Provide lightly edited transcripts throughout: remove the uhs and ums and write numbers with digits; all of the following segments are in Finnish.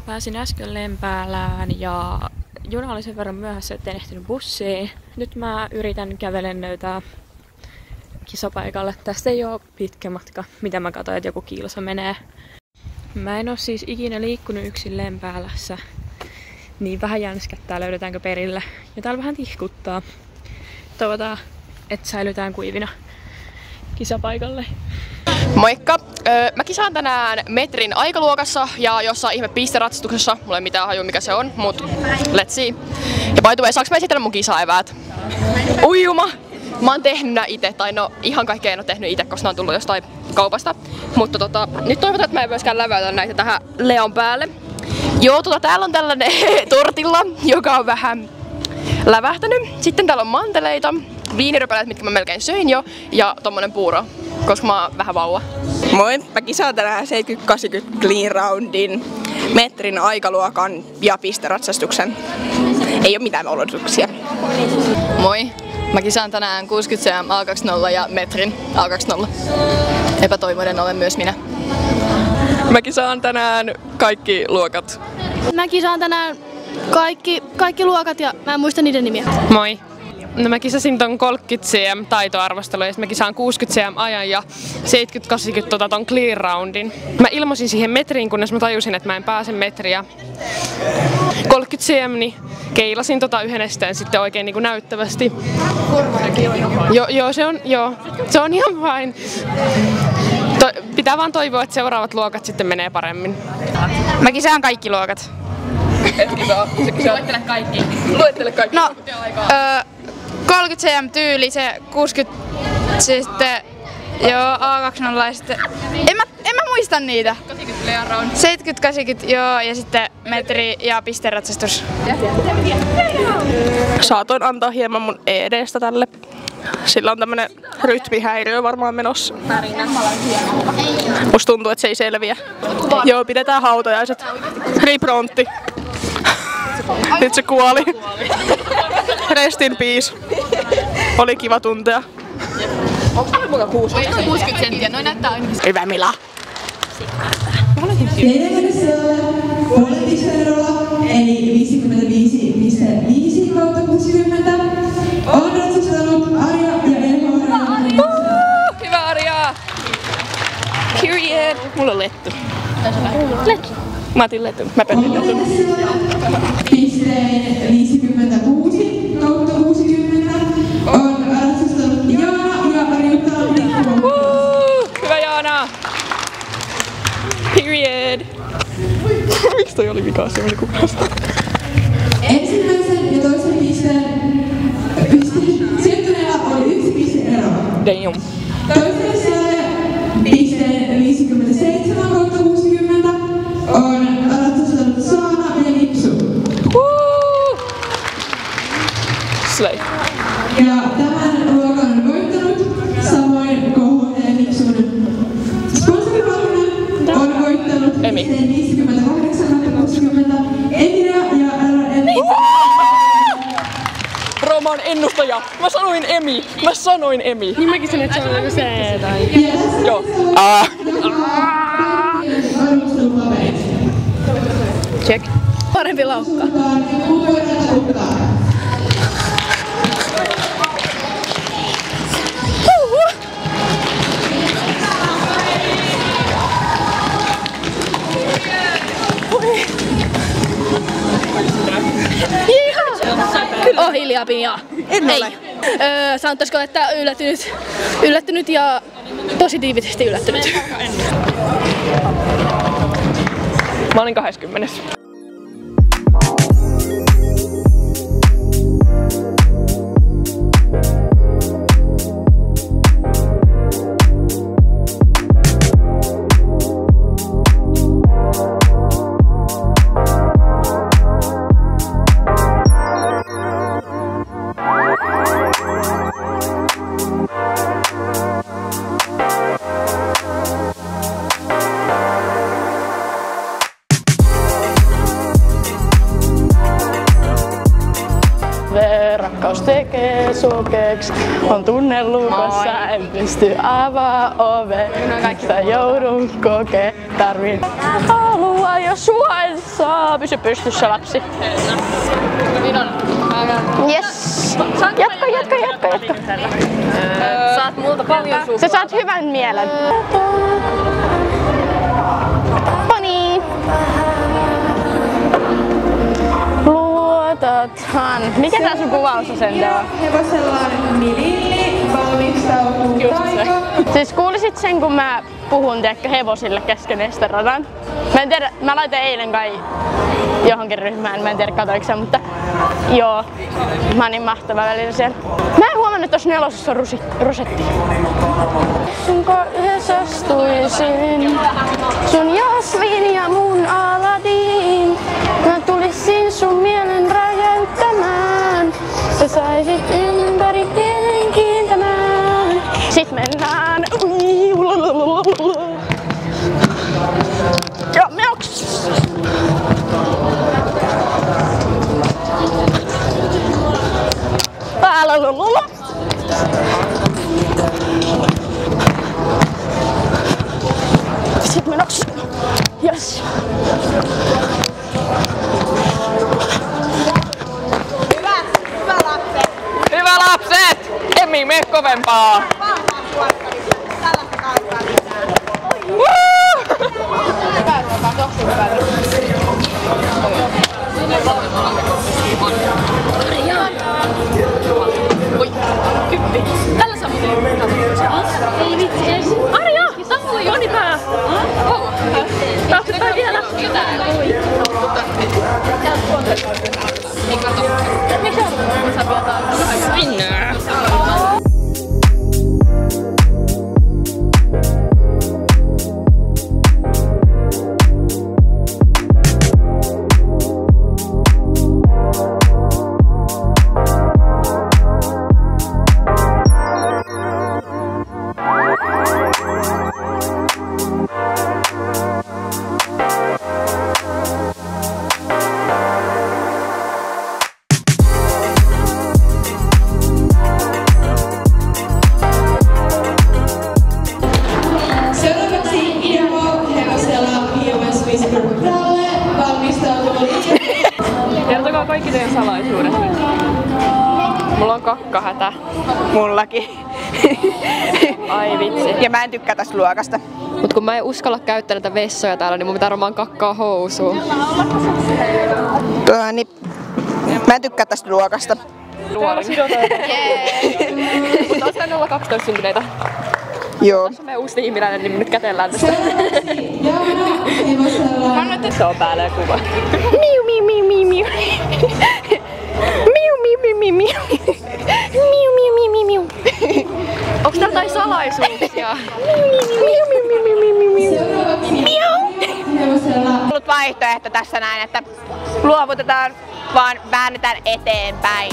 Pääsin äsken Lempäälään ja juna oli sen verran myöhässä, ettei ehtinyt bussiin. Nyt mä yritän kävelen löytää kisapaikalle. Tästä ei ole pitkä matka, mitä mä katsoin, että joku kilsa menee. Mä en oo siis ikinä liikkunut yksin Lempäälässä. Niin vähän jänskättää, löydetäänkö perille. Ja täällä vähän tihkuttaa. Toivotaan, että säilytään kuivina kisapaikalle. Moikka! Mä kisaan tänään metrin aikaluokassa ja jossain ihme pisteratsastuksessa. Mulla ei mitään hajua mikä se on, mut let's see. Ja by the way, saaks mä esitellä mun kisaeväät? Ujuma! Mä oon tehnyt nää ite, tai no ihan kaikkea en oo tehnyt ite, koska nää on tullut jostain kaupasta. Mutta nyt toivotaan, että mä en myöskään läväytä näitä tähän leon päälle. Joo, täällä on tällainen tortilla, joka on vähän lävähtänyt. Sitten täällä on manteleita, viinirypäleet, mitkä mä melkein söin jo, ja tommonen puuro, koska mä oon vähän vauva. Moi, mä kisaan tänään 70-80 clean roundin, metrin aikaluokan ja pisteratsastuksen. Ei oo mitään odotuksia. Moi, mä kisaan tänään 60 cm A20 ja metrin A20. Epätoivoinen olen myös minä. Mä kisaan tänään kaikki luokat. Mä kisaan tänään kaikki luokat ja mä en muista niiden nimiä. Moi. No mä kisasin ton 30 cm taitoarvostelun ja mä kisaan 60 cm ajan ja 70-80 ton clear roundin. Mä ilmoisin siihen metriin, kunnes mä tajusin, että mä en pääse metriä. 30 cm, niin keilasin yhden esteen sitten oikein niin kuin näyttävästi. Joo, se on ihan fine. Pitää vaan toivoa, että seuraavat luokat sitten menee paremmin. Mä kisaan kaikki luokat. Et kisaa, se kisaa. Luettele kaikki. Luettele kaikki. No, 30 cm tyyli, se 60 sitten, joo, A20 ja sitten, en mä muista niitä. 70-80, joo, ja sitten metri ja pisteratsastus. Saatoin antaa hieman mun ED:stä tälle. Sillä on tämmönen rytmihäiriö varmaan menossa. Musta tuntuu, että se ei selviä. Joo, pidetään hautajaiset. Riprontti. Nyt se kuoli. Rest in peace. Oli kiva tuntea. Onko 60 senttiä? Noin näyttää aina. Hyvä Mila. Puolen pisteerolla, eli 55,5/60, on ratsastanut Arja ja Elmo. Hyvä Arja! Period! Mulla on lettu. Lettu. Mä otin letun. Mä pötin letun. Pisteen 56/60 on ratsastanut Jaana ja Riutta. Hyvä Jaana! Period! Miksi toi oli vikaa? Se oli kukasta. Ensimmäisen ja toisen pisteen sijoittuneella oli 1 pisteero. Damn. Toiselle sijalle pisteen 57/60 on ratsastanut Saana ja Nipsu. Slay. Ja tämän luokan on voittanut, samoin KHT Nipsun sponsorivalvonnan on voittanut Emi. pisteen 58/60 Emilia ja RN. Rooman ennustaja. Mä sanoin Emi. Niin mäkin sanoin, että se on joku se tai... Joo. Arvostelupaperit. Check. Parempi laukka. Oh, hiljaa Pia. En ole. Sanottaisiko, että yllättynyt ja positiivisesti yllättynyt. Mä olin 20. rakkaus tekee sokeeks. On tunne lukossa, en pysty avaa ove. Sitä joudun kokee, tarvin halua jos sua en saa. Pysy pystyssä lapsi. Yes. Jatka. Saat multa paljon suuhun. Sä saat hyvän mielen. Noniin. Luotathan. Mikä tää sun kuvausasente on? Hevosella Lilli valmistautuu Taika. Siis kuulisit sen, kun mä puhun hevosille kesken esteradan? Mä en tiedä, mä laitoin eilen kai johonkin ryhmään, mä en tiedä katoiko sen, mutta joo, mä oon niin mahtava välillä siellä. Mä en huomannut, että tossa 4 on rosetti. Sunko yhdessä astuisin, sun Jasmin ja mun Aladin. Mä tulisin sun mielen räjäyttämään, sä saisit ympäri mielen kiintämään. Sit mennään. Ja meoks! Sit menoks! Yes! Hyvä lapset! Emmi, mene kovempaa! Tällä Samuli. Ei vitsi ees. Arja! Samuli Jonipää! Tahto tää vielä? Mikä on? Minä! Kertokaa kaikki teidän salaisuudet. Mulla on kakkahätä. Mullakin. Ai vitsi. Ja mä en tykkää tästä luokasta. Mut kun mä en uskalla käyttää näitä vessoja täällä, niin mun pitää varmaan kakkaa housuun. Niin, mä en tykkää tästä luokasta. Nuori. Mutta oot sä 012 syntyneitä? Joo. Jos on meidän uusi ihminen, niin me nyt kätellään tästä. Se on päällä ja kuva. Miu miu miu miu miu. Miu miu miu miu miu. Miu miu miu miu miu. Onks täällä jotain salaisuuksia? On ollut vaihtoehto tässä näin, että luovutetaan, vaan väännetään eteenpäin.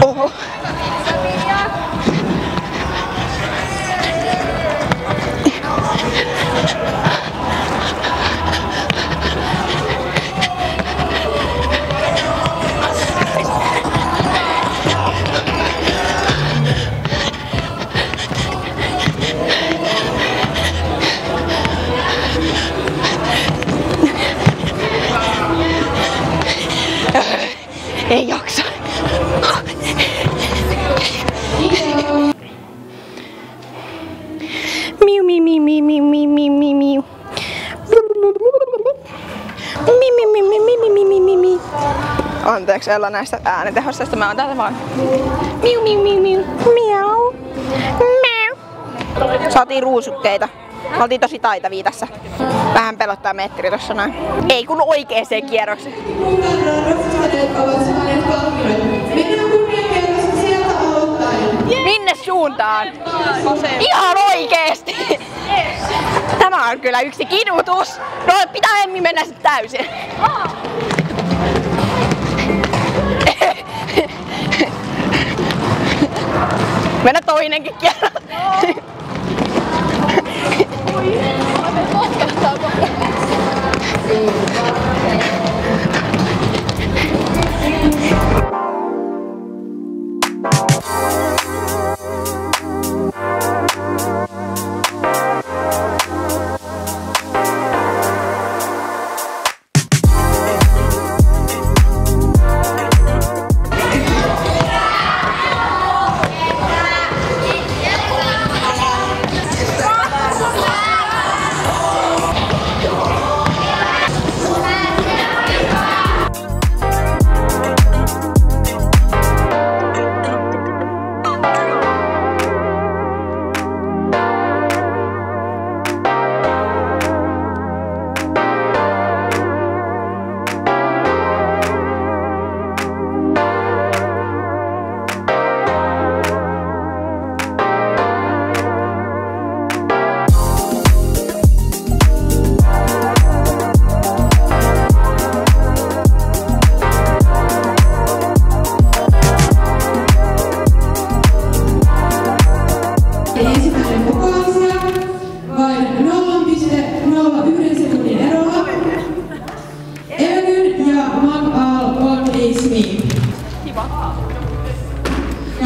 Oho. Ei jaksa. Miu miu miu miu miu miu miu miu miu. Anteeksi Ella näistä äänitehosta, mä oon täällä vaan. Miu miu miu miu. Miau. Miau. Saatiin ruusukkeita. Me oltiin tosi taitavia tässä. Vähän pelottaa metri tossa noin. Ei kun oikeeseen kierrokseen. Ovat saaneet palkinnot. Mennään kunniakerrosta sieltä aloittaen. Minne suuntaan? suuntaan. Ihan oikeesti! Tämä on kyllä yksi kidutus. No pitää ensin mennä sitten täysin. Mennä toinenkin kerran.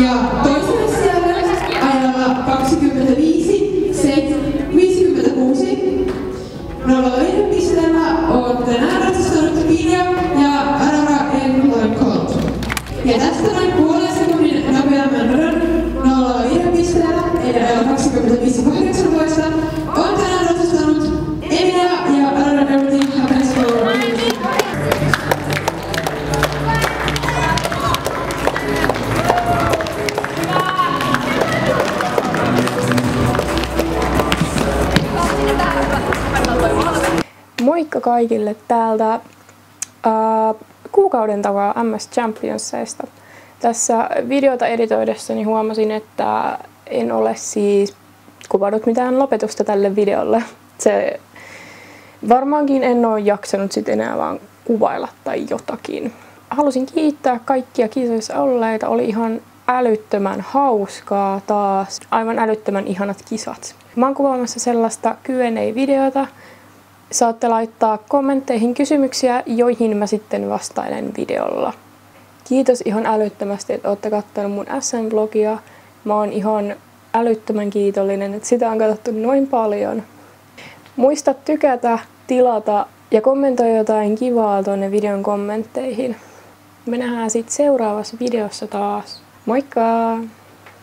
Ja toisella siellä ajalla 25.56. 01 pisteellä on tänään ratsastanut Pinja ja Arara Enloin Colt. Ja tästä noin puolen sekunnin nopeamman radan 01 pisteellä, eli ajalla 25.18, on tänään ratsastanut Emilia ja Arara Enloin Hapenskoulu. Moikka kaikille täältä kuukauden takaa MS Championsseista. Tässä videota editoidessani huomasin, että en ole siis kuvannut mitään lopetusta tälle videolle. Varmaankin en ole jaksanut sit enää vaan kuvailla tai jotakin. Halusin kiittää kaikkia kisoissa olleita. Oli ihan älyttömän hauskaa taas. Aivan älyttömän ihanat kisat. Mä oon kuvaamassa sellaista Q&A-videota. Saatte laittaa kommentteihin kysymyksiä, joihin mä sitten vastailen videolla. Kiitos ihan älyttömästi, että olette katsoneet mun SN-vlogia. Mä oon ihan älyttömän kiitollinen, että sitä on katsottu noin paljon. Muista tykätä, tilata ja kommentoi jotain kivaa tuonne videon kommentteihin. Me nähdään sitten seuraavassa videossa taas. Moikka!